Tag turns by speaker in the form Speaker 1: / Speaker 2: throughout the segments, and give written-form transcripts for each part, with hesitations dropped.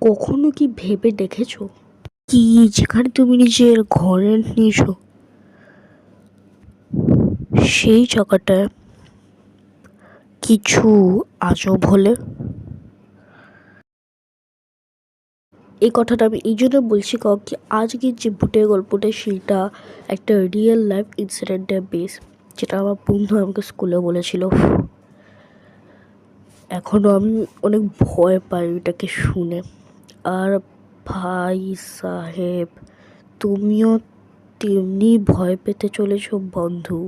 Speaker 1: কখনো কি ভেবে দেখেছো কি যেখানে তুমি নিজের ঘরে নিয়েছো সেই জায়গাটায় কিছু আজব হলে? এই কথাটা আমি এই জন্য বলছি কারণ কি আজকে যে ভূতের গল্পটা সেটা একটা রিয়েল লাইফ ইনসিডেন্টের বেস, যেটা আমার বন্ধু আমাকে স্কুলে বলেছিল। এখনও আমি অনেক ভয় পাই এটাকে শুনে। আর ভাই সাহেব, তুমিও তেমনি ভয় পেতে চলেছো বন্ধু।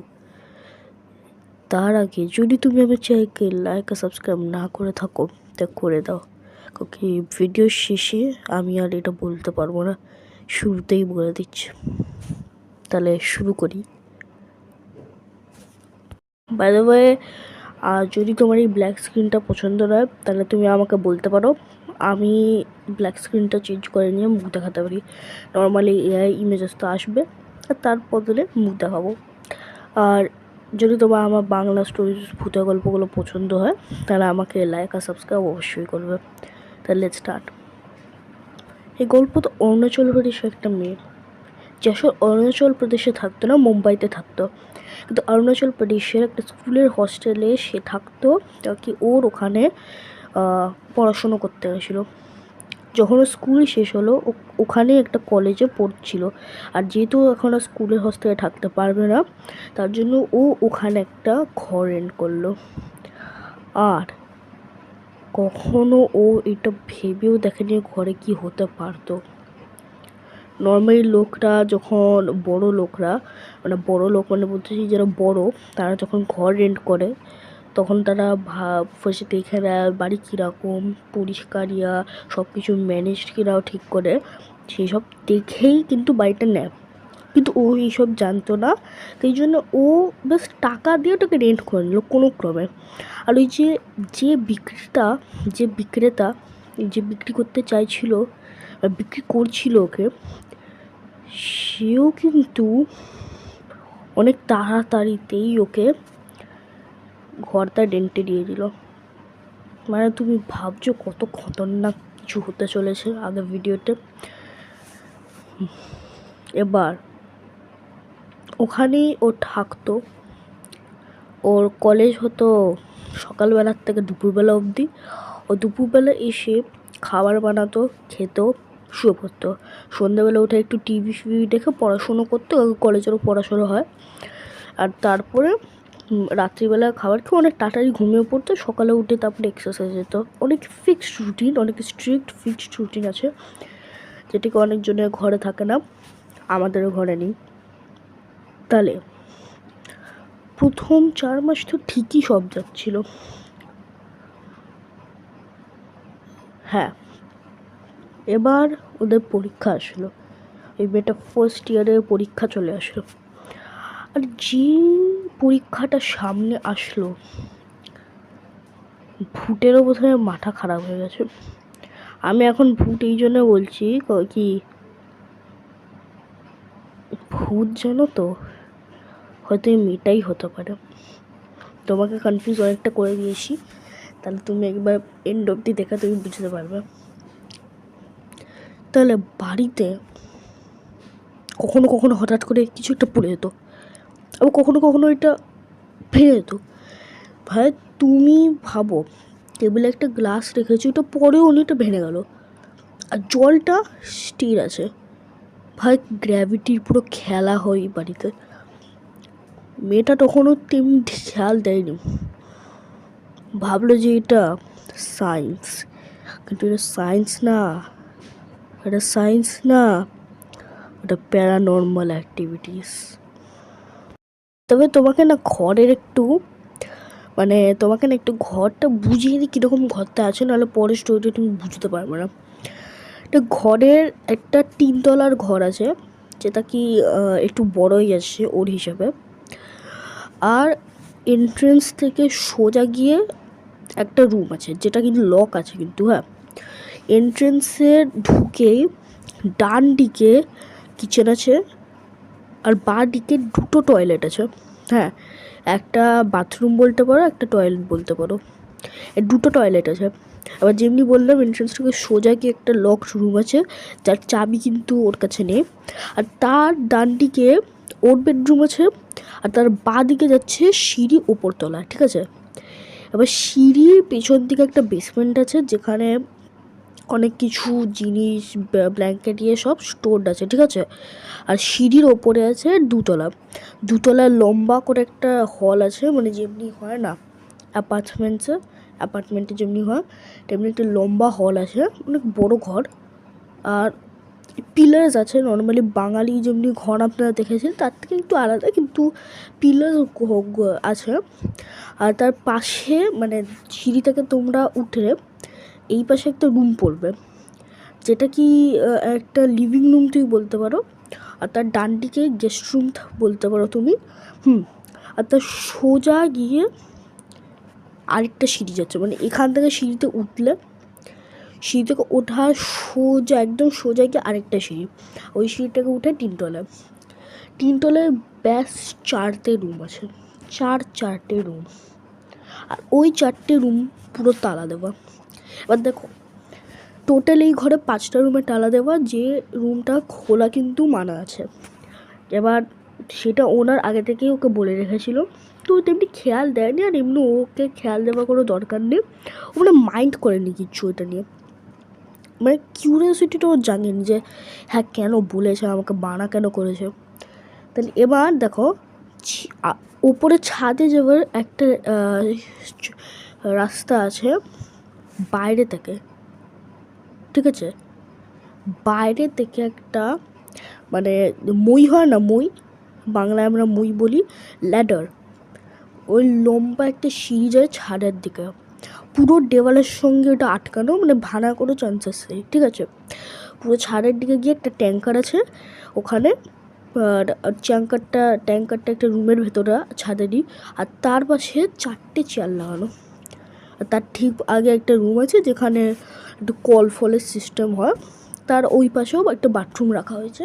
Speaker 1: তার আগে যদি তুমি আমার চ্যানেলকে লাইক আর সাবস্ক্রাইব না করে থাকো তা করে দাও, কারণ ভিডিও শেষে আমি আর এটা বলতে পারবো না, শুরুতেই বলে দিচ্ছি। তাহলে শুরু করি। বাই দ্য ওয়ে, আর যদি তোমার এই ব্ল্যাক স্ক্রিনটা পছন্দ নয় তাহলে তুমি আমাকে বলতে পারো, আমি ব্ল্যাক স্ক্রিনটা চেঞ্জ করে নিয়ে মুখ দেখাতে পারি। নর্মালি এআই ইমেজেস তো আসবে, আর তার বদলে মুখ দেখাবো। আর যদি তোমার আমার বাংলা স্টোরিজ ভূতের গল্পগুলো পছন্দ হয় তাহলে আমাকে লাইক আর সাবস্ক্রাইব অবশ্যই করবে। তাহলে লেটস স্টার্ট। এই গল্প তো অরুণাচল প্রদেশের একটা মেয়ে, যে আসলে অরুণাচল প্রদেশে থাকতো না, মুম্বাইতে থাকতো, কিন্তু অরুণাচল প্রদেশের একটা স্কুলের হস্টেলে সে থাকতো, কি ওর ওখানে পড়াশুনো করতে গেছিলো। যখন স্কুল শেষ হলো ওখানে একটা কলেজে পড়ছিল, আর যেহেতু এখন আর স্কুলের হস্টেলে থাকতে পারবে না তার জন্য ও ওখানে একটা ঘর রেন্ট করলো। আর কখনো ও এটা ভেবেও দেখেনি ঘরে কি হতে পারতো। নর্মালি লোকরা যখন বড় লোকরা বড় লোক বলতেছি যারা বড়, তারা যখন ঘর রেন্ট করে তখন তারা ফার্স্টে দেখে নেয় বাড়ি কীরকম পরিষ্কারিয়া, সব কিছু ম্যানেজ করাও ঠিক করে, সেই সব দেখেই কিন্তু বাড়িটা নেয়। কিন্তু ও এইসব জানতো না, সেই জন্য ও বেশ টাকা দিয়ে ওটাকে রেন্ট করে নিল কোনো ক্রমে। আর ওই যে বিক্রেতা যে বিক্রি করতে চাইছিল বা বিক্রি করছিল ওকে, সেও কিন্তু অনেক তাড়াতাড়িতেই ওকে ঘরটা রেন্টে দিয়ে দিল। মানে তুমি ভাবছো কত খতরনাক কিছু হতে চলেছে আগের ভিডিওতে। এবার ওখানেই ও থাকতো, ওর কলেজ হতো সকালবেলার থেকে দুপুরবেলা অবধি। ও দুপুরবেলা এসে খাবার বানাতো, খেত, শুয়ে পড়তো। সন্ধ্যাবেলা উঠে একটু টিভি দেখে পড়াশুনো করতো, কলেজেরও পড়াশুনো হয়। আর তারপরে রাত্রিবেলা খাবার খেয়ে অনেক তাড়াতাড়ি ঘুমিয়ে পড়তো, সকালে উঠে তারপরে এক্সারসাইজ যেত। অনেক ফিক্সড রুটিন, অনেক স্ট্রিক্ট ফিক্সড রুটিন আছে, যেটিকে অনেকজনের ঘরে থাকে না, আমাদেরও ঘরে নেই। তাহলে প্রথম 4 মাস তো ঠিকই সব যাচ্ছিল। হ্যাঁ, এবার ওদের পরীক্ষা আসলো, এই মেয়েটা ফার্স্ট ইয়ারের পরীক্ষা চলে আসলো। আর যে পরীক্ষাটা সামনে আসলো, ভূতেরও বোধহয় মাথা খারাপ হয়ে গেছে। আমি এখন ভূত এই জন্য বলছি কি ভূত জানো তো, হয়তো এই মেয়েটাই হতে পারে। তোমাকে কনফিউজ অনেকটা করে দিয়েছি, তাহলে তুমি একবার এন্ড অবধি দেখা তুমি বুঝতে পারবে। তাহলে বাড়িতে কখনো কখনো হঠাৎ করে কিছু একটা পড়ে যেত, আবার কখনো কখনো এটা ভেঙে যেত। ভাই তুমি ভাবো, টেবিলে একটা গ্লাস রেখেছি, ওটা পরেও অনেকটা ভেঙে গেল, আর জলটা স্থির আছে। ভাই গ্র্যাভিটির পুরো খেলা হয় বাড়িতে। মেয়েটা তখনও তেমনি খেয়াল দেয়নি, ভাবলো যে এটা সায়েন্স, কিন্তু এটা সায়েন্স না, এটা প্যারানর্মাল অ্যাক্টিভিটিস। তবে তোমাকে না একটু ঘরটা বুঝিয়ে দিই কীরকম ঘরটা আছে, নাহলে পরের স্টোরিটা তুমি বুঝতে পারবে না। একটা ঘরের একটা 3 তলার ঘর আছে, যেটা কি একটু বড়ই আছে ওর হিসাবে। আর এন্ট্রেন্স থেকে সোজা গিয়ে একটা রুম আছে, যেটা কিন্তু লক আছে কিন্তু। হ্যাঁ, এন্ট্রেন্সে ঢুকেই ডান দিকে কিচেন আছে, আর বাঁ দিকে 2টো টয়লেট আছে। হ্যাঁ, একটা বাথরুম বলতে পারো, একটা টয়লেট বলতে পারো, 2টো টয়লেট আছে। এবার যেমনি বললাম এন্ট্রান্স থেকে সোজা গিয়ে একটা লক রুম আছে, যার চাবি কিন্তু ওর কাছে নেই। আর তার ডান দিকে ওর বেডরুম আছে, আর তার বাঁ দিকে যাচ্ছে সিঁড়ি ওপরতলা, ঠিক আছে। এবার সিঁড়ির পেছন দিকে একটা বেসমেন্ট আছে, যেখানে অনেক কিছু জিনিস ব্ল্যাঙ্কেট দিয়ে সব স্টোরড আছে, ঠিক আছে। আর সিঁড়ির ওপরে আছে দুতলা লম্বা করে একটা হল আছে, মানে যেমনি হয় না অ্যাপার্টমেন্টে যেমনি হয় তেমনি একটা লম্বা হল আছে, অনেক বড় ঘর। আর পিলার্স আছে, নর্মালি বাঙালি যেমনি ঘর আপনারা দেখেছেন তার থেকে একটু আলাদা, কিন্তু পিলার আছে। আর তার পাশে মানে সিঁড়ি থেকে তোমরা উঠে এই পাশে একটা রুম পড়বে, যেটা কি একটা লিভিং রুম তুই বলতে পারো। আর তার ডান দিকে গেস্ট রুম বলতে পারো তুমি। আর তার সোজা গিয়ে আরেকটা সিঁড়ি যাচ্ছে, মানে এখান থেকে সিঁড়ি থেকে ওঠা সোজা একদম সোজা গিয়ে আরেকটা সিঁড়ি, ওই সিঁড়িটাকে উঠে তিনতলায় ব্যাস 4টে রুম আছে, চারটে রুম। আর ওই 4টে রুম পুরো তালা দেওয়া। এবার দেখো টোটাল এই ঘরে 5টা রুমে তালা দেওয়া, যে রুমটা খোলা কিন্তু মানা আছে। এবার সেটা ওনার আগে থেকেই ওকে বলে রেখেছিল, তো তেমনি খেয়াল দেয়নি, আর এমনি ওকে খেয়াল দেওয়ার কোনো দরকার নেই, ও মানে মাইন্ড করেনি কিচ্ছু এটা নিয়ে। মানে কিউরিয়াসিটিটা ও জানেনি যে হ্যাঁ কেন বলেছে আমাকে, বানা কেন করেছে। তাহলে এবার দেখো ওপরে ছাদে যাওয়ার একটা রাস্তা আছে বাইরে থেকে, ঠিক আছে। বাইরে থেকে একটা মানে মই হয় না, মই বাংলায় আমরা মই বলি, ল্যাডার, ওই লম্বা একটা সিঁড়ি যায় ছাদের দিকে, পুরো দেওয়ালের সঙ্গে ওটা আটকানো, মানে ভাঙা কোনো চান্সেস নেই, ঠিক আছে। পুরো ছাদের দিকে গিয়ে একটা ট্যাঙ্কার আছে ওখানে, ট্যাঙ্কারটা একটা রুমের ভেতরে ছাদেরই। আর তার পাশে 4টে চেয়ার লাগানো। আর তার ঠিক আগে একটা রুম আছে যেখানে একটু কল ফলের সিস্টেম হয়, তার ওই পাশেও একটা বাথরুম রাখা হয়েছে,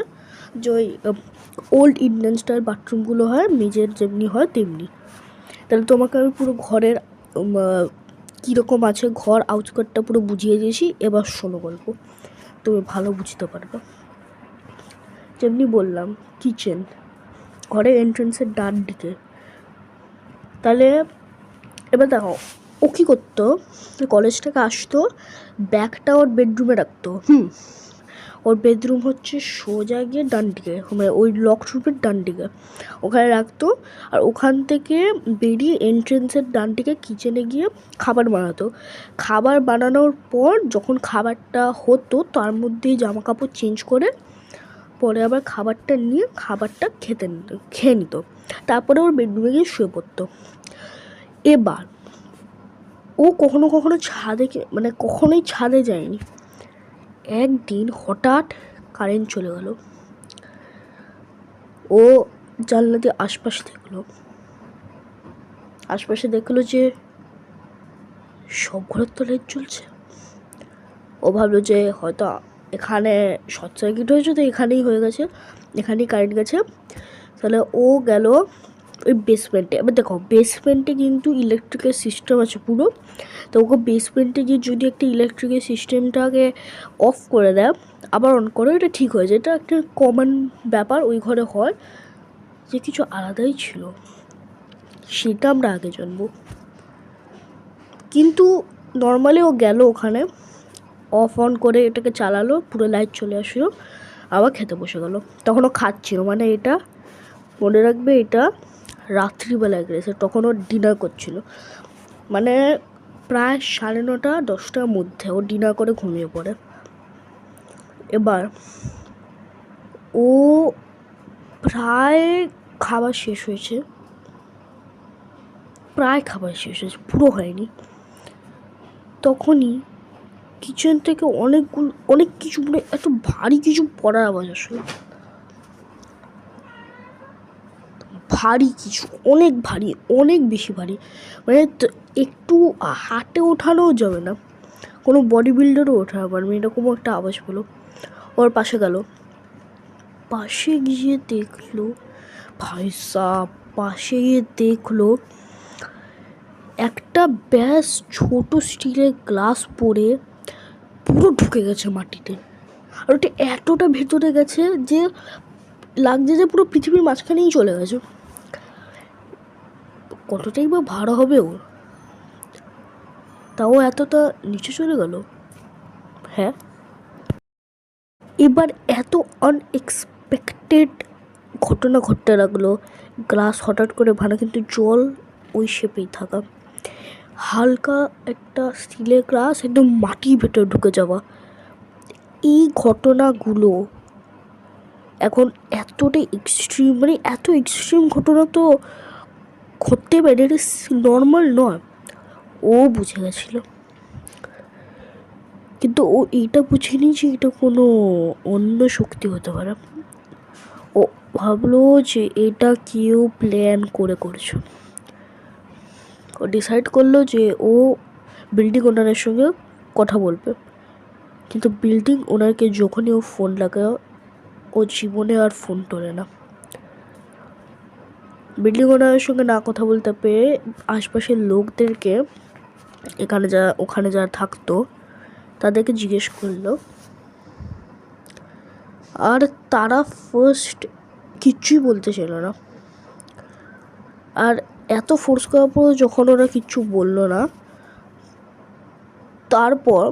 Speaker 1: যে ওই ওল্ড ইন্ডিয়ান স্টাইল বাথরুমগুলো হয় মেঝের যেমনি হয় তেমনি। তাহলে তোমাকে আমি পুরো ঘরের কীরকম আছে ঘর আউটস্কার্টটা পুরো বুঝিয়ে দিয়েছি। এবার শোনো গল্প, তুমি ভালো বুঝতে পারবে। যেমনি বললাম কিচেন, ঘরের এন্ট্রেন্সের ডান দিকে। তাহলে এবার দেখো ও কী করতো, কলেজ থেকে আসতো, ব্যাগটা ওর বেডরুমে রাখতো। ওর বেডরুম হচ্ছে সোজা গিয়ে ডান দিকে, মানে ওই লক রুমের ডান দিকে ওখানে রাখতো। আর ওখান থেকে বেরিয়ে এন্ট্রেন্সের ডান দিকে কিচেনে গিয়ে খাবার বানাতো। খাবার বানানোর পর যখন খাবারটা হতো তার মধ্যেই জামা কাপড় চেঞ্জ করে পরে আবার খাবারটা নিয়ে খাবারটা খেয়ে নিত, তারপরে ওর বেডরুমে গিয়ে শুয়ে পড়তো। এবার ও কখনো ছাদে মানে কখনোই ছাদে যায়নি। একদিন হঠাৎ কারেন্ট চলে গেল, ও জানলা দিয়ে আশপাশে দেখলো যে সব ঘরের তো লাইট জ্বলছে। ও ভাবলো যে হয়তো এখানে শর্ট সার্কিট হয়েছে, তো এখানেই হয়ে গেছে, এখানেই কারেন্ট গেছে। তাহলে ও গেল ওই বেসমেন্টে। এবার দেখো বেসমেন্টে কিন্তু ইলেকট্রিকের সিস্টেম আছে পুরো, তো ওকে বেসমেন্টে গিয়ে যদি একটা ইলেকট্রিকের সিস্টেমটাকে অফ করে দেয় আবার অন করে, এটা ঠিক হয়ে যায়। এটা একটা কমন ব্যাপার ওই ঘরে হয়, যে কিছু আলাদাই ছিল সেটা আমরা আগে জানবো। কিন্তু নর্মালি ও গেল ওখানে, অফ অন করে এটাকে চালালো, পুরো লাইট চলে আসলো, আবার খেতে বসে গেল। তখন ও খাচ্ছিল, মানে এটা মনে রাখবে এটা রাত্রিবেলায় গেছে, তখন ও ডিনার করছিল, মানে প্রায় 9:30 10টার মধ্যে ও ডিনার করে ঘুমিয়ে পড়ে। এবার ও প্রায় খাবার শেষ হয়েছে, পুরো হয়নি, তখনই কিচেন থেকে অনেক কিছু, মানে এত ভারী কিছু পড়ার আওয়াজ আসলো। ভারী কিছু, অনেক বেশি ভারী, মানে একটু হাতে ওঠানোও যাবে না, কোনো বডি বিল্ডারও ওঠাতে পারবে এরকম একটা আওয়াজ পেলো। ওর পাশে গিয়ে দেখলো, ভাই সাব, পাশে গিয়ে দেখলো একটা ব্যাস ছোট স্টিলের গ্লাস পড়ে পুরো ঢুকে গেছে মাটিতে। আর ওটা এতটা ভেতরে গেছে যে লাগছে যে পুরো পৃথিবীর মাঝখানেই চলে গেছে। কতটাই বা ভাড়া হবে ওর, তাও এতটা নিচে চলে গেল। হ্যাঁ, এবার এত আনএক্সপেক্টেড ঘটনা ঘটতে লাগলো। গ্লাস হঠাৎ করে ভাঙা, কিন্তু জল ওই শেপেই থাকা। হালকা একটা স্টিলের গ্লাস একদম মাটির ভেতরে ঢুকে যাওয়া। এই ঘটনাগুলো এখন এতটাই এক্সট্রিম, মানে এত এক্সট্রিম ঘটনা তো ঘটতে পারে, এটা নর্মাল নয়। ও বুঝে গেছিল, কিন্তু ও এইটা বুঝেনি যে এটা কোনো অন্য শক্তি হতে পারে। ও ভাবলো যে এটা কেউ প্ল্যান করে করেছে। ও ডিসাইড করলো যে ও বিল্ডিং ওনারের সঙ্গে কথা বলবে, কিন্তু বিল্ডিং ওনারকে যখনই ও ফোন লাগায় ও জীবনে আর ফোন তোলে না। বিল্ডিং ওনারের সঙ্গে না কথা বলতে পেরে আশপাশের লোকদেরকে, ওখানে যারা থাকতো তাদেরকে জিজ্ঞেস করলো, আর তারা ফার্স্ট কিচ্ছুই বলতে ছিল না। আর এত ফোর্স করার পর যখন ওরা কিচ্ছু বললো না, তারপর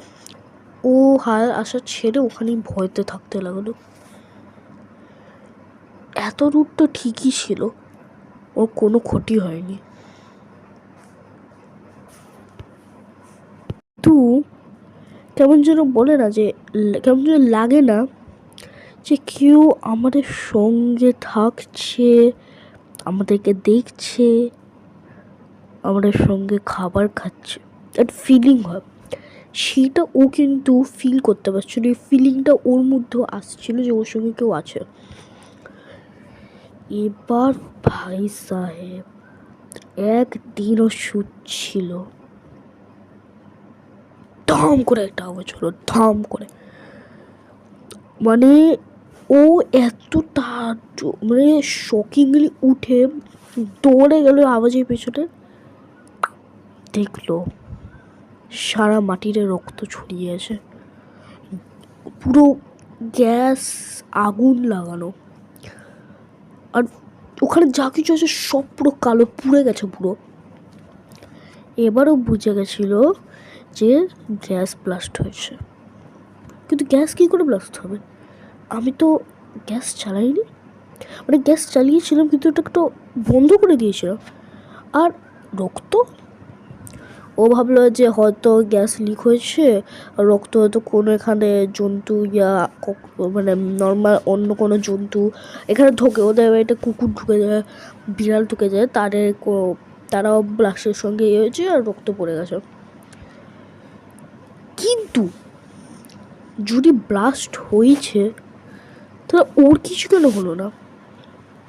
Speaker 1: ও হাল আশা ছেড়ে ওখানেই ভয়তে থাকতে লাগলো। এত দূর তো ঠিকই ছিল, ওর কোনো ক্ষতি হয়নি। তো কেমন যেন বলে না, যে কেমন যেন লাগে না যে কেউ আমাদের সঙ্গে থাকছে, আমাদেরকে দেখছে, আমাদের সঙ্গে খাবার খাচ্ছে, একটা ফিলিং হয়। সেটা ও কিন্তু ফিল করতে পারছিল, এই ফিলিংটা ওর মধ্যেও আসছিল যে ওর সঙ্গে কেউ আছে। এবার ভাই সাহেব একদিনও শুচ্ছিল, ধাম করে একটা আওয়াজ হলো, ধাম করে। মানে ও এতটা মানে শকিংলি উঠে দৌড়ে গেল আওয়াজের পেছনে, দেখলো সারা মাটিতে রক্ত ছড়িয়ে আছে, পুরো গ্যাস আগুন লাগানো, আর ওখানে যা কিছু আছে সব পুরো কালো পুড়ে গেছে পুরো। এবারও বুঝে গেছিল যে গ্যাস ব্লাস্ট হয়েছে, কিন্তু গ্যাস কী করে ব্লাস্ট হবে? আমি তো গ্যাস চালাইনি, মানে গ্যাস চালিয়েছিলাম কিন্তু ওটা একটু বন্ধ করে দিয়েছিলাম। আর রক্ত, ও ভাবলো যে হয়তো গ্যাস লিক হয়েছে, রক্ত হয়তো কোনো এখানে জন্তু ইয়া মানে নর্মাল অন্য কোনো জন্তু এখানে ঢোকে, ওদের এটা কুকুর ঢুকে যায়, বিড়াল ঢুকে যায়, তারাও ব্লাস্টের সঙ্গে ইয়ে হয়েছে আর রক্ত পড়ে গেছে। কিন্তু যদি ব্লাস্ট হয়েছে তাহলে ওর কিছু কেন হলো না?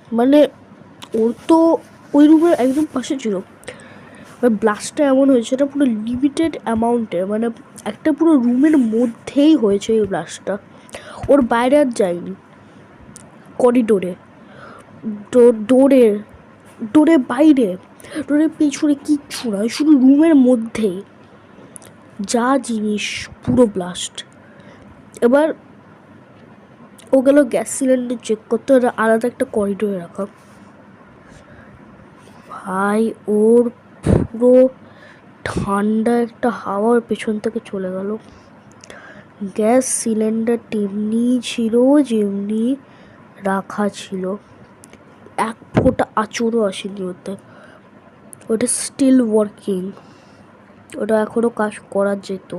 Speaker 1: মানে ওর তো ওই রুমের একদম পাশে ছিল। ব্লাস্টটা এমন হয়েছে, এটা পুরো লিমিটেড অ্যামাউন্টে, মানে একটা পুরো রুমের মধ্যেই হয়েছে এই ব্লাস্টটা, ওর বাইরে আর যায়নি। করিডোরে, ডোরের বাইরে, ডোরের পেছনে কিচ্ছু নয়, শুধু রুমের মধ্যেই যা জিনিস পুরো ব্লাস্ট। এবার ও গেল গ্যাস সিলিন্ডার চেক করতে, আলাদা একটা করিডোরে রাখা। ভাই ওর পুরো ঠান্ডা একটা হাওয়ার পেছন থেকে চলে গেল। গ্যাস সিলিন্ডার তেমনি ছিল যেমনি রাখা ছিল, এক ফোঁটা আঁচড়ও আসেনি ওতে, ওটা স্টিল ওয়ার্কিং, ওটা এখনও কাজ করা যেত।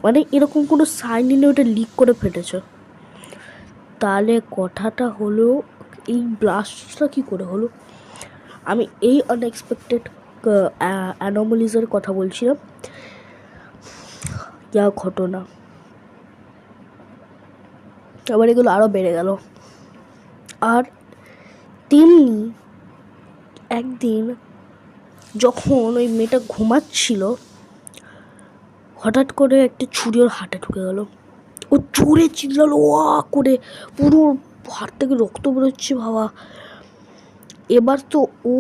Speaker 1: মানে এরকম কোনো সাইন নেই ওটা লিক করে ফেটেছে। তাহলে কথাটা হলো এই ব্লাস্টটা কী করে হলো? আমি এই আনএক্সপেক্টেড অ্যানোমালিজের কথা বলছিলাম, যা ঘটনা। আবার এগুলো আরও বেড়ে গেল। আর তেমনি একদিন যখন ওই মেয়েটা ঘুমাচ্ছিল, হঠাৎ করে একটা ছুরি ওর হাতে ঢুকে গেল। ও জোরে চিল্লালো ওয়া করে, পুরো হাত থেকে রক্ত বেরোচ্ছে বাবা। এবার তো ও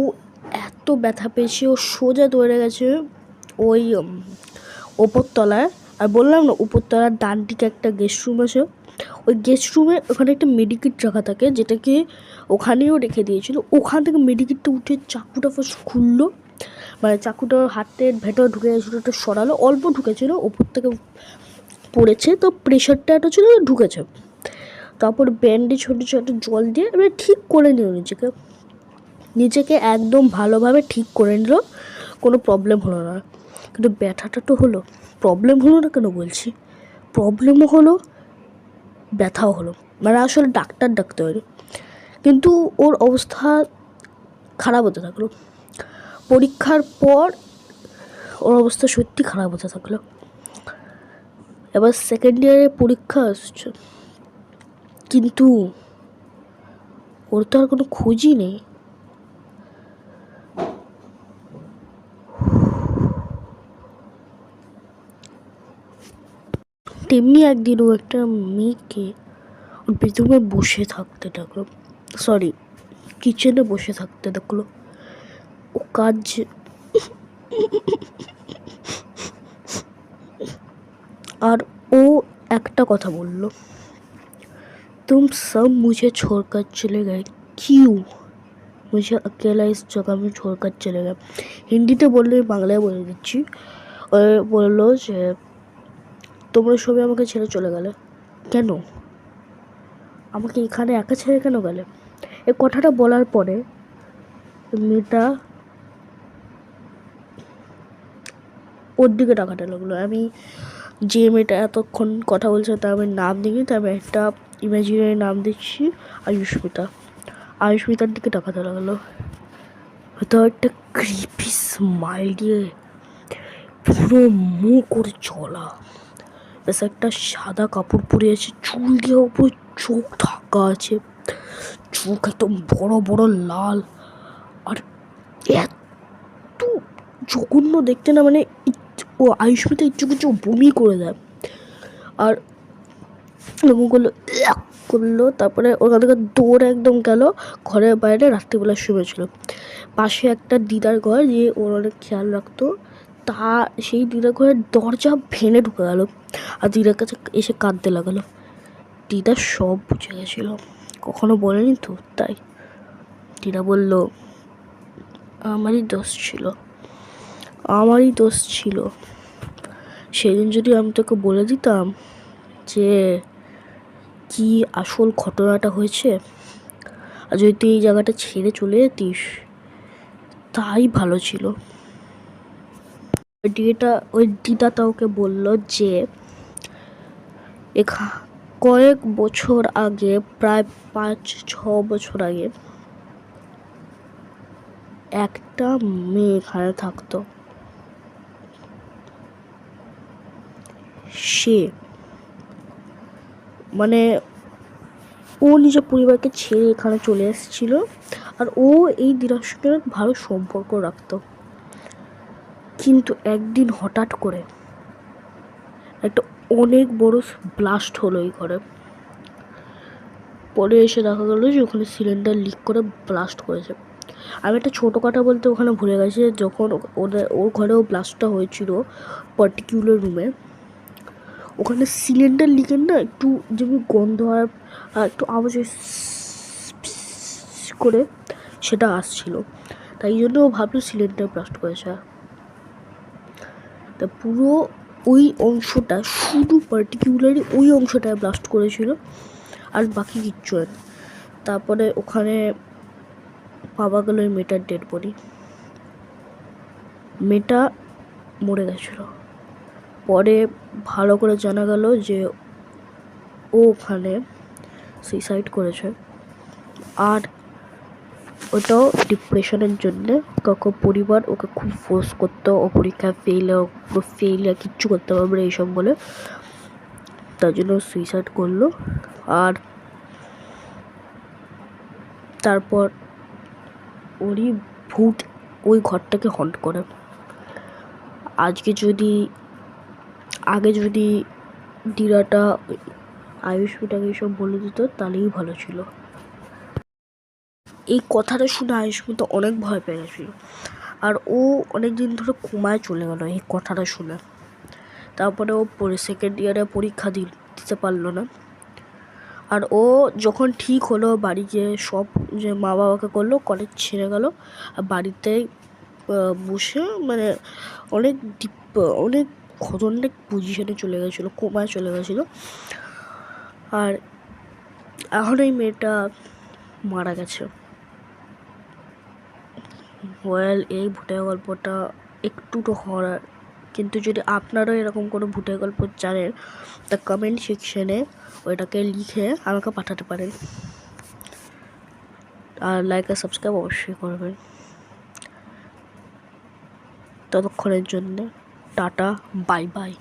Speaker 1: এত এত ব্যথা পেয়েছে, ও সোজা দৌড়ে গেছে ওই ওপরতলায়। আর বললাম না উপরতলার ডান দিকে একটা গেস্ট রুম আছে, ওই গেস্ট রুমে ওখানে একটা মেডিকিট রাখা থাকে, যেটাকে ওখানেও রেখে দিয়েছিল। ওখান থেকে মেডিকিটটা উঠে চাকুটা ফার্স্ট খুললো, মানে চাকুটা হাতের ভেতর ঢুকে গেছিলো, ওটা সরালো, অল্প ঢুকেছিল, ওপর থেকে পড়েছে তো প্রেশারটা একটা ছিল, ঢুকেছে। তারপর ব্যান্ডেজ ছোটো ছোটো জল দিয়ে এবার ঠিক করে নিল নিজেকে একদম ভালোভাবে ঠিক করে নিল, কোনো প্রবলেম হলো না। কিন্তু ব্যথাটা তো হলো, প্রবলেম হলো না কেন বলছি, প্রবলেমও হলো ব্যথাও হলো, মানে আসলে ডাক্তার ডাকতে হলো। কিন্তু ওর অবস্থা খারাপ হতে থাকলো, পরীক্ষার পর ওর অবস্থা সত্যি খারাপ হতে থাকলো। এবার সেকেন্ড ইয়ারের পরীক্ষা আসছে, কিন্তু ওর তো আর কোনো খোঁজই নেই। তেমনি একদিন ও একটা মেয়েকে ওর বেডরুমে বসে থাকতে দেখলো, সরি কিচেনে বসে থাকতে দেখলো। ও কাজ আর ও একটা কথা বলল, तुम सब मुझे छोड़कर चले गए, क्यों मुझे अकेला इस जगह में छोड़कर चले गए। হিন্দিতে বললে বাংলায় বলে দিচ্ছি। ও বললো যে তোমরা সবাই আমাকে ছেড়ে চলে গেলে কেন, আমাকে এখানে একা ছেড়ে কেন গেলে। এই কথাটা বলার পরে মেয়েটা ওর দিকে তাকাতে লাগলো। আমি যে মেয়েটা এতক্ষণ কথা বলছে তার আমি নাম দিইনি, তার আমি একটা ইমাজিনারি নাম দিচ্ছি, আয়ুষ্মিতা। আয়ুষ্মিতার দিকে তাকাতে লাগলো, হয়তো একটা ক্রিপি স্মাইল দিয়ে পুরো মুখ করে চলা, বেশ একটা সাদা কাপড় পরে আছে, চুল দিয়ে ওপরে চোখ ঢাকা আছে, চোখ একদম বড় বড় লাল, আর এত জঘন্য দেখতে না, মানে ও আয়ুষ্মিতা ইচ্ছু কিছু বমি করে দেয়। আর করলো করলো, তারপরে ওখান থেকে দৌড়ে একদম গেল ঘরের বাইরে, রাত্রিবেলা শুয়েছিল। পাশে একটা দিদার ঘর, যে ওর অনেক খেয়াল রাখতো, তা সেই দিদার ঘরের দরজা ভেঙে ঢুকে গেল, আর দিদার কাছে এসে কাঁদতে লাগালো। দিদা সব বুঝে গেছিলো, কখনো বলেনি তো তাই। দিদা বলল আমারই দোষ ছিল, সেদিন যদি আমি তোকে বলে দিতাম যে কি আসল ঘটনাটা হয়েছে, আর যদি তুই এই জায়গাটা ছেড়ে চলে যেতিস তাই ভালো ছিল। ওই দিদাটা ওকে বলল যে কয়েক বছর আগে, প্রায় 5-6 বছর আগে, একটা মেয়ে এখানে থাকতো, সে মানে ও নিজের পরিবারকে ছেড়ে এখানে চলে এসেছিল, আর ও এই দিদার সঙ্গে ভালো সম্পর্ক রাখতো। কিন্তু একদিন হঠাৎ করে একটা অনেক বড় ব্লাস্ট হলো এই ঘরে। পরে এসে দেখা গেলো যে ওখানে সিলিন্ডার লিক করে ব্লাস্ট করেছে। আমি একটা ছোটো কথা বলতে ওখানে ভুলে গেছি, যখন ওর ঘরেও ব্লাস্টটা হয়েছিল পার্টিকুলার রুমে, ওখানে সিলিন্ডার লিকের না একটু যেমনি গন্ধ আর একটু আওয়াজ করে সেটা আসছিল, তাই জন্য ও ভাবলো সিলিন্ডার ব্লাস্ট করেছে। তা পুরো ওই অংশটা, শুধু পার্টিকুলারলি ওই অংশটায় ব্লাস্ট করেছিল, আর বাকি কিচ্ছু হয় না। তারপরে ওখানে পাওয়া গেল ওই মেয়েটার ডেড বডি, মেয়েটা মরে গেছিল। পরে ভালো করে জানা গেল যে ও ওখানে সুইসাইড করেছে, আর ওটাও ডিপ্রেশনের জন্যে। কাকু পরিবার ওকে খুব ফোর্স করতো, ও পরীক্ষায় ফেল কিচ্ছু করতে পারবে না এইসব বলে, তার জন্য সুইসাইড করলো। আর তারপর ওরই ভূত ওই ঘরটাকে হন্ট করে। আগে যদি দিদাটা আয়ুষ্মিতাকে এইসব বলে দিত তাহলেই ভালো ছিল। এই কথাটা শুনে আয়ুষ্মিতা অনেক ভয় পেয়ে গেছিল, আর ও অনেক দিন ধরে কোমায় চলে গেল এই কথাটা শুনে। তারপরে ও সেকেন্ড ইয়ারে পরীক্ষা দিতে পারলো না। আর ও যখন ঠিক হলো বাড়ি গিয়ে সব যে মা বাবাকে করলো, কলেজ ছেড়ে গেল আর বাড়িতে বসে মানে অনেক খতরনাক পজিশনে চলে গেছিলো, কোমায় চলে গেছিলো। আর এখন এই মেয়েটা মারা গেছে। ওয়েল, এই ভূতের গল্পটা একটু তো হরার, কিন্তু যদি আপনারাও এরকম কোনো ভূতের গল্প জানেন তা কমেন্ট সেকশনে ওইটাকে লিখে আমাকে পাঠাতে পারেন। আর লাইক আর সাবস্ক্রাইব অবশ্যই করবেন। ততক্ষণের জন্য টাটা, বাই বাই।